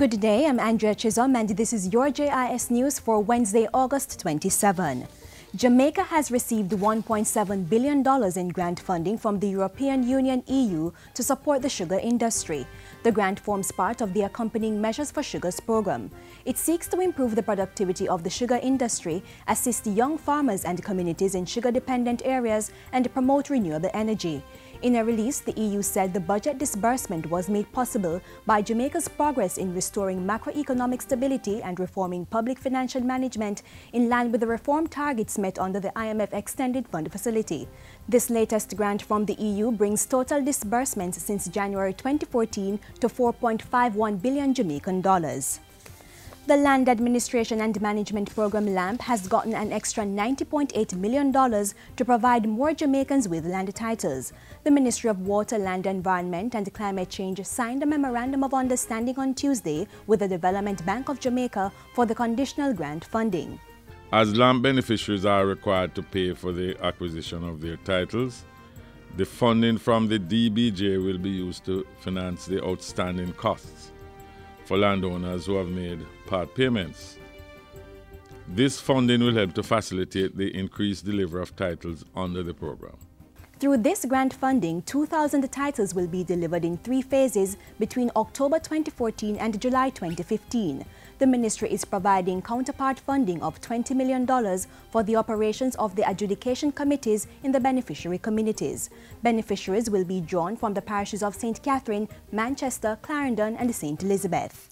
Good day, I'm Andrea Chisholm and this is your JIS News for Wednesday, August 27. Jamaica has received $1.7 billion in grant funding from the European Union (EU) to support the sugar industry. The grant forms part of the accompanying Measures for Sugars program. It seeks to improve the productivity of the sugar industry, assist young farmers and communities in sugar-dependent areas, and promote renewable energy. In a release, the EU said the budget disbursement was made possible by Jamaica's progress in restoring macroeconomic stability and reforming public financial management in line with the reform targets met under the IMF Extended Fund Facility. This latest grant from the EU brings total disbursements since January 2014 to 4.51 billion Jamaican dollars. The Land Administration and Management Program LAMP has gotten an extra $90.8 million to provide more Jamaicans with land titles. The Ministry of Water, Land, Environment and Climate Change signed a Memorandum of Understanding on Tuesday with the Development Bank of Jamaica for the conditional grant funding. As LAMP beneficiaries are required to pay for the acquisition of their titles, the funding from the DBJ will be used to finance the outstanding costs for landowners who have made part payments. This funding will help to facilitate the increased delivery of titles under the program. Through this grant funding, 2,000 titles will be delivered in 3 phases between October 2014 and July 2015. The ministry is providing counterpart funding of $20 million for the operations of the adjudication committees in the beneficiary communities. Beneficiaries will be drawn from the parishes of St. Catherine, Manchester, Clarendon and St. Elizabeth.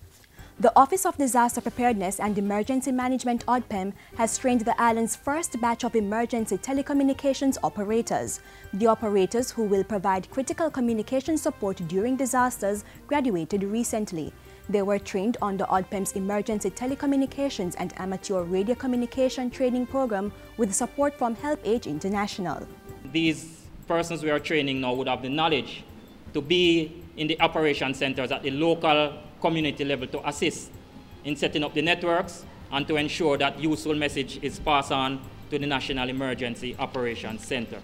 The Office of Disaster Preparedness and Emergency Management (ODPEM) has trained the island's first batch of emergency telecommunications operators. The operators, who will provide critical communication support during disasters, graduated recently. They were trained on the ODPEM's Emergency Telecommunications and Amateur Radio Communication Training Program with support from HelpAge International. These persons we are training now would have the knowledge to be in the operation centers at the local community level to assist in setting up the networks and to ensure that useful message is passed on to the National Emergency Operations Center.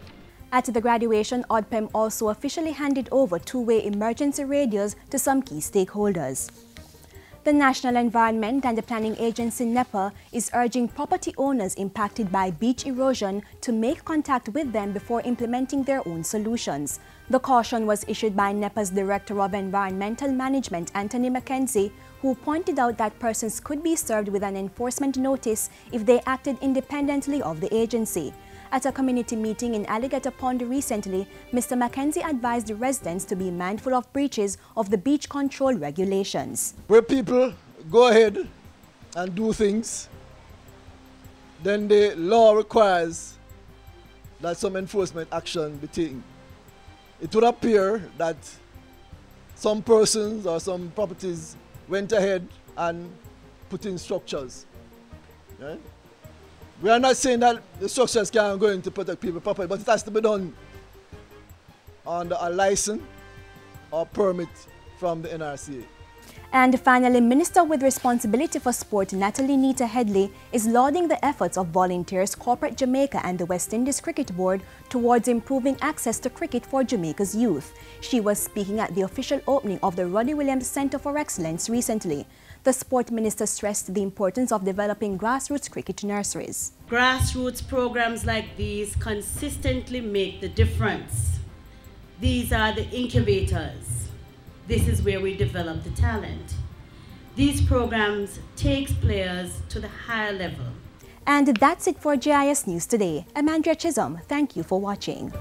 At the graduation, ODPEM also officially handed over 2-way emergency radios to some key stakeholders. The National Environment and Planning Agency (NEPA) is urging property owners impacted by beach erosion to make contact with them before implementing their own solutions. The caution was issued by NEPA's Director of Environmental Management, Anthony Mackenzie, who pointed out that persons could be served with an enforcement notice if they acted independently of the agency. At a community meeting in Alligator Pond recently, Mr. Mackenzie advised the residents to be mindful of breaches of the beach control regulations. Where people go ahead and do things, then the law requires that some enforcement action be taken. It would appear that some persons or some properties went ahead and put in structures. Right? We are not saying that the structures can't go in to protect people's property, but it has to be done under a license or permit from the NRCA. And finally, Minister with Responsibility for Sport Natalie Nita Headley is lauding the efforts of volunteers, Corporate Jamaica and the West Indies Cricket Board towards improving access to cricket for Jamaica's youth. She was speaking at the official opening of the Roddy Williams Centre for Excellence recently. The Sport Minister stressed the importance of developing grassroots cricket nurseries. Grassroots programs like these consistently make the difference. These are the incubators. This is where we develop the talent. These programs take players to the higher level. And that's it for JIS News today. I'm Andrea Chisholm. Thank you for watching.